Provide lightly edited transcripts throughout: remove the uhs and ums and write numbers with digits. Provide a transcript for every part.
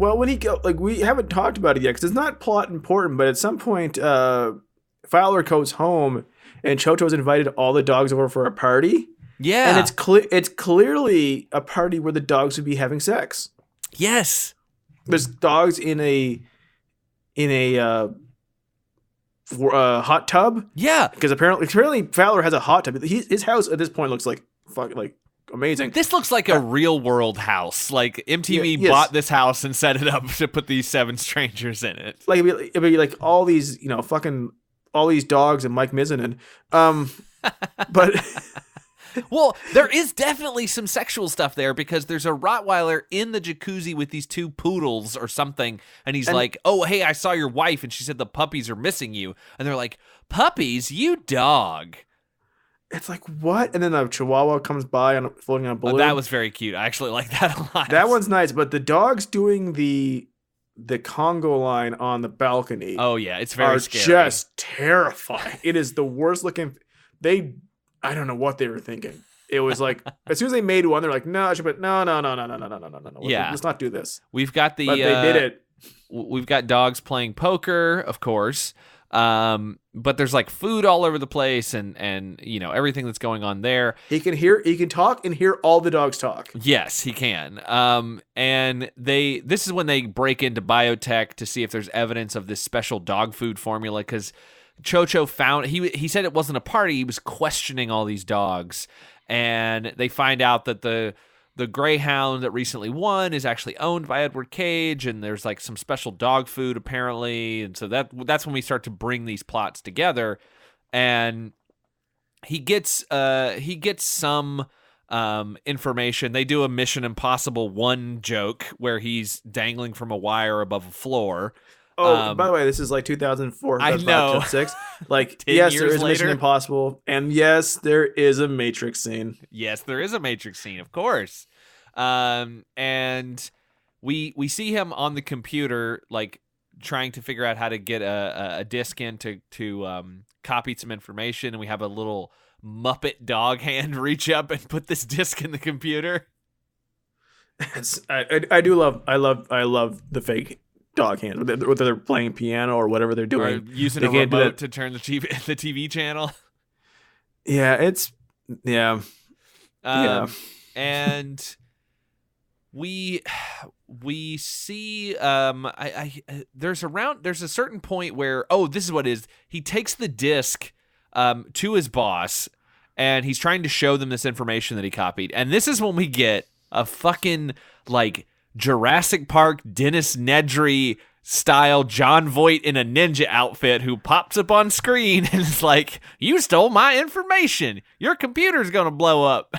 Well, when he go, like we haven't talked about it yet because it's not plot important, but at some point, Fowler goes home and Chocho's invited all the dogs over for a party. Yeah, and it's clearly a party where the dogs would be having sex. Yes, there's dogs in a hot tub. Yeah, because apparently Fowler has a hot tub. His house at this point looks like amazing. This looks like a real world house. Like MTV bought this house and set it up to put these 7 strangers in it. Like it'd be like all these, all these dogs and Mike Mizanin. But well, there is definitely some sexual stuff there because there's a Rottweiler in the jacuzzi with these 2 poodles or something, and he's like, "Oh, hey, I saw your wife, and she said the puppies are missing you." And they're like, "Puppies? You dog." It's like, what? And then a Chihuahua comes by floating on a balloon. Oh, that was very cute. I actually like that a lot. That one's nice, but the dogs doing the Congo line on the balcony. Oh yeah, it's very scary. Just terrifying. It is the worst looking. I don't know what they were thinking. It was like as soon as they made one, they're like, no. Yeah, let's not do this. We've got but they did it. We've got dogs playing poker, of course. But there's like food all over the place and everything that's going on there. He can talk and hear all the dogs talk. Yes, he can. And this is when they break into biotech to see if there's evidence of this special dog food formula, because Chocho found he said it wasn't a party. He was questioning all these dogs, and they find out that the Greyhound that recently won is actually owned by Edward Cage, and there's like some special dog food apparently, and so that's when we start to bring these plots together. And he gets some information. They do a Mission Impossible 1 joke where he's dangling from a wire above a floor. Oh, by the way, this is like 2004. I know. 2006. Like, yes, there is later. Mission Impossible, and yes, there is a Matrix scene. Yes, there is a Matrix scene, of course. And we see him on the computer, like trying to figure out how to get a disc in to copy some information, and we have a little Muppet dog hand reach up and put this disc in the computer. I love the fake dog hand, whether they're playing piano or whatever they're doing, or using a remote to turn the TV channel. Yeah, and we see there's a certain point where this is what it is. He takes the disc to his boss, and he's trying to show them this information that he copied, and this is when we get a fucking like Jurassic Park Dennis Nedry style John Voight in a ninja outfit who pops up on screen and is like, "You stole my information. Your computer's gonna blow up."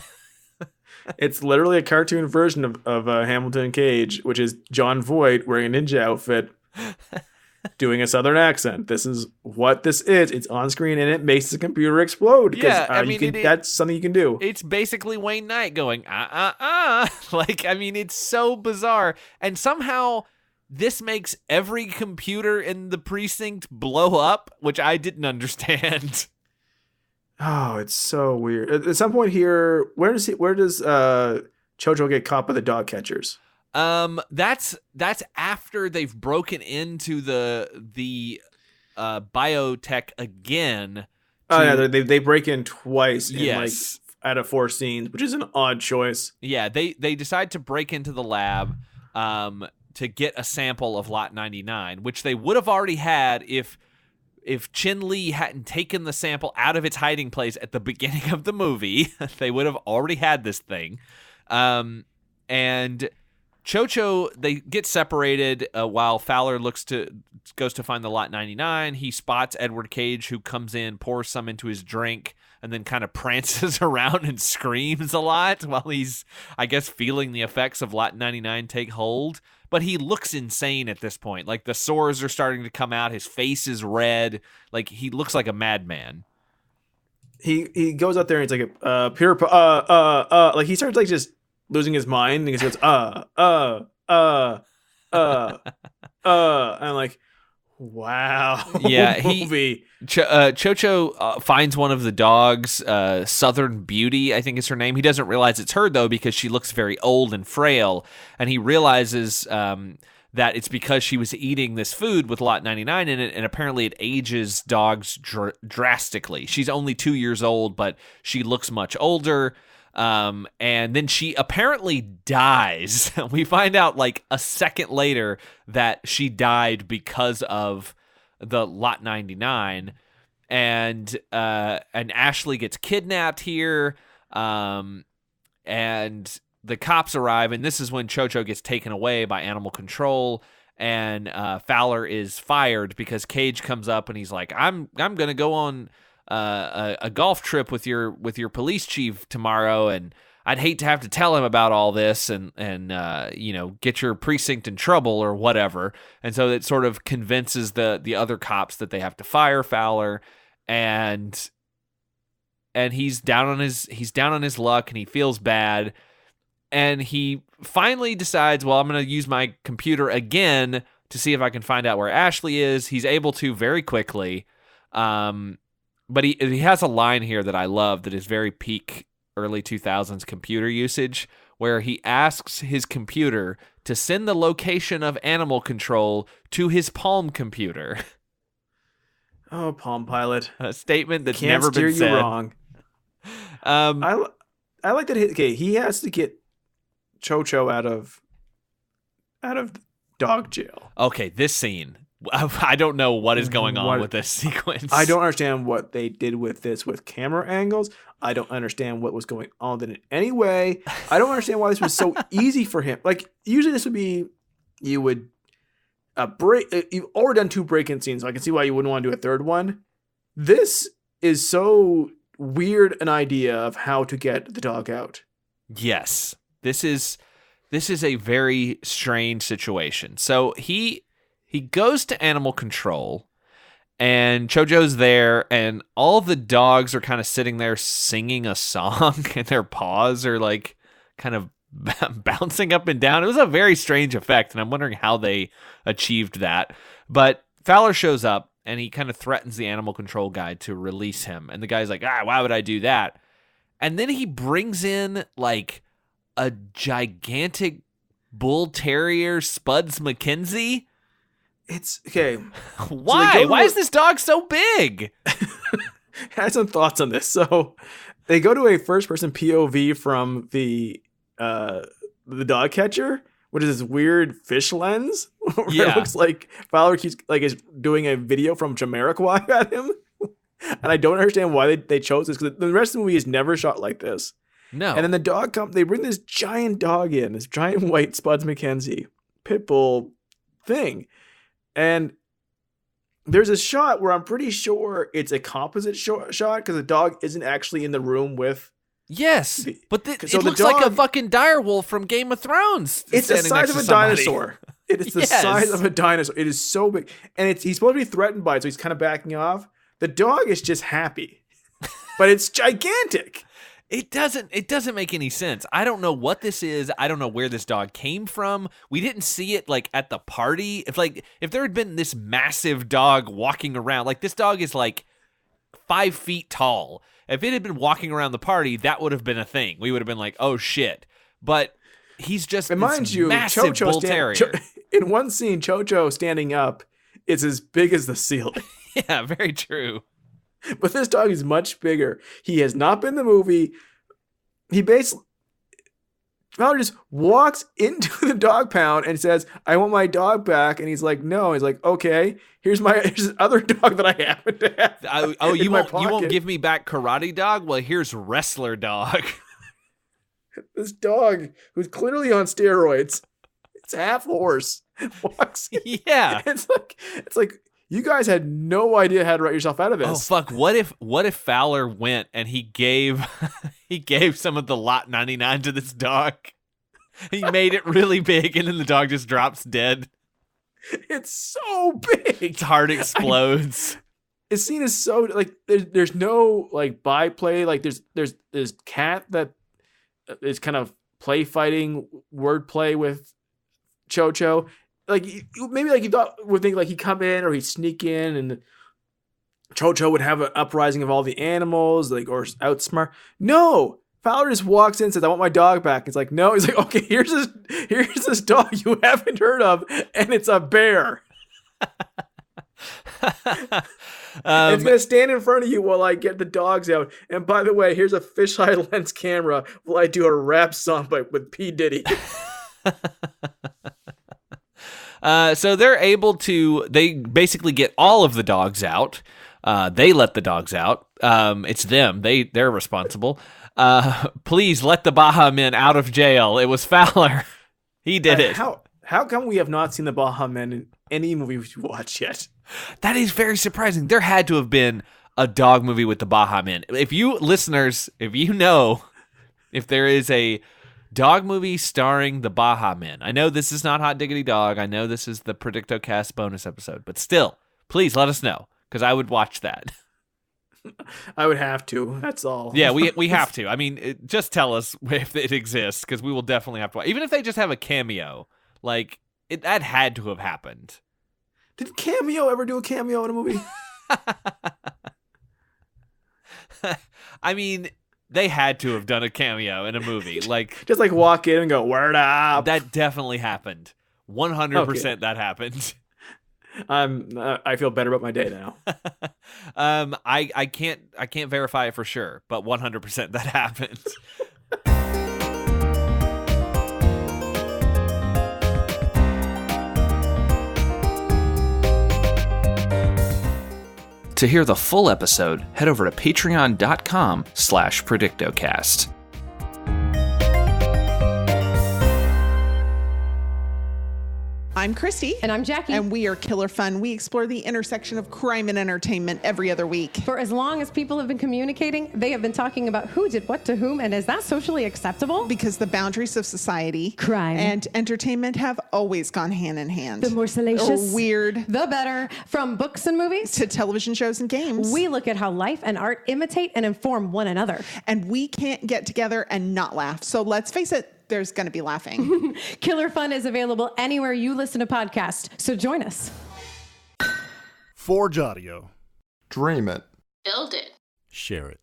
It's literally a cartoon version of Hamilton and Cage, which is John Voight wearing a ninja outfit doing a southern accent. This is what this is. It's on screen and it makes the computer explode. Yeah, I mean, that's something you can do. It's basically Wayne Knight going, Like, I mean, it's so bizarre. And somehow this makes every computer in the precinct blow up, which I didn't understand. Oh, it's so weird. At some point here, where does Chocho get caught by the dog catchers? That's after they've broken into the biotech again. Oh yeah, they break in twice. Yes, out of 4 scenes, which is an odd choice. Yeah, they decide to break into the lab, to get a sample of Lot 99, which they would have already had if Chin Lee hadn't taken the sample out of its hiding place at the beginning of the movie. They would have already had this thing, and Chocho, they get separated while Fowler goes to find the Lot 99. He spots Edward Cage, who comes in, pours some into his drink, and then kind of prances around and screams a lot while he's, I guess, feeling the effects of Lot 99 take hold. But he looks insane at this point. Like, the sores are starting to come out. His face is red. Like, he looks like a madman. He goes out there and he's like, like he starts like just losing his mind, and he goes, and I'm like, wow. Yeah, movie. Chocho finds one of the dogs, Southern Beauty, I think is her name. He doesn't realize it's her, though, because she looks very old and frail, and he realizes that it's because she was eating this food with Lot 99 in it, and apparently it ages dogs drastically. She's only 2 years old, but she looks much older. And then she apparently dies. We find out like a second later that she died because of the Lot 99. And Ashley gets kidnapped here. And the cops arrive, and this is when Cho-Cho gets taken away by animal control, and Fowler is fired because Cage comes up and he's like, I'm gonna go on a golf trip with your police chief tomorrow, and I'd hate to have to tell him about all this and get your precinct in trouble or whatever. And so it sort of convinces the other cops that they have to fire Fowler, and he's down on his luck, and he feels bad. And he finally decides, well, I'm going to use my computer again to see if I can find out where Ashley is. He's able to very quickly. But he has a line here that I love that is very peak early 2000s computer usage, where he asks his computer to send the location of animal control to his Palm computer. Oh, Palm Pilot. A statement that's Can't never been steer said. you wrong. I like that he has to get Cho-Cho out of dog jail. Okay, this scene. I don't know what is going on with this sequence. I don't understand what they did with this with camera angles. I don't understand what was going on in any way. I don't understand why this was so easy for him. Like, usually this would be, you would you've already done 2 break-in scenes, so I can see why you wouldn't want to do a third one. This is so weird an idea of how to get the dog out. Yes. This is a very strange situation. So he goes to animal control, and Cho-Cho's there, and all the dogs are kind of sitting there singing a song, and their paws are like kind of bouncing up and down. It was a very strange effect, and I'm wondering how they achieved that. But Fowler shows up, and he kind of threatens the animal control guy to release him. And the guy's like, why would I do that? And then he brings in like a gigantic bull terrier, Spuds McKenzie. It's okay. Why? Why is this dog so big? I had some thoughts on this. So they go to a first-person POV from the dog catcher, which is this weird fish lens. Where it looks like Fowler is doing a video from Jamiroquai at him. And I don't understand why they chose this, because the rest of the movie is never shot like this. No. And then the dog they bring this giant dog in, this giant white Spuds McKenzie pit bull thing. And there's a shot where I'm pretty sure it's a composite shot because the dog isn't actually in the room with. Yes, but it looks like a fucking direwolf from Game of Thrones. It's the size of a dinosaur. It is the size of a dinosaur. It is so big. And he's supposed to be threatened by it, so he's kind of backing off. The dog is just happy. But it's gigantic. It doesn't make any sense. I don't know what this is. I don't know where this dog came from. We didn't see it like at the party. If there had been this massive dog walking around, like this dog is like 5 feet tall. If it had been walking around the party, that would have been a thing. We would have been like, oh shit. But he's just massive bull terrier. In one scene, Cho-Cho standing up is as big as the ceiling. Yeah, very true. But this dog is much bigger. He has not been in the movie. Fowler just walks into the dog pound and says, I want my dog back. And he's like, no. He's like, okay, here's this other dog that I happen to have. You won't give me back Karate Dog? Well, here's Wrestler Dog. This dog, who's clearly on steroids, it's half horse, walks in. Yeah. It's like you guys had no idea how to write yourself out of this. Oh fuck! What if Fowler went and he gave some of the Lot 99 to this dog? He made it really big, and then the dog just drops dead. It's so big. Its heart explodes. This scene is so like there's no like byplay. Like there's Cat that is kind of fighting wordplay with Cho-Cho. Like maybe like you would think like he'd come in or he'd sneak in and Cho-Cho would have an uprising of all the animals, like, or outsmart. No, Fowler just walks in and says, I want my dog back. It's like, no. He's like, okay, here's this dog you haven't heard of, and it's a bear. It's going to stand in front of you while I get the dogs out. And by the way, here's a fisheye lens camera while I do a rap song with P. Diddy. So they basically get all of the dogs out. They let the dogs out. It's them. They're responsible. Please let the Baja Men out of jail. It was Fowler. He did it. How come we have not seen the Baja Men in any movie we've watched yet? That is very surprising. There had to have been a dog movie with the Baja Men. If you listeners, if you know if there is a dog movie starring the Baja Men. I know this is not Hot Diggity Dog. I know this is the Predictocast bonus episode, but still, please let us know because I would watch that. I would have to. That's all. Yeah, we have to. I mean, just tell us if it exists because we will definitely have to watch. Even if they just have a cameo, that had to have happened. Did Cameo ever do a cameo in a movie? I mean, they had to have done a cameo in a movie. Just walk in and go, word up. That definitely happened. 100% that happened. I feel better about my day now. I can't verify it for sure, but 100% that happened. To hear the full episode, head over to patreon.com/Predictocast. I'm Christy. And I'm Jackie. And we are Killer Fun. We explore the intersection of crime and entertainment every other week. For as long as people have been communicating, they have been talking about who did what to whom, and is that socially acceptable? Because the boundaries of society, crime, and entertainment have always gone hand in hand. The more salacious, or weird, the better. From books and movies to television shows and games, we look at how life and art imitate and inform one another. And we can't get together and not laugh. So let's face it, there's going to be laughing. Killer Fun is available anywhere you listen to podcasts, so join us. Forge Audio. Dream it. Build it. Share it.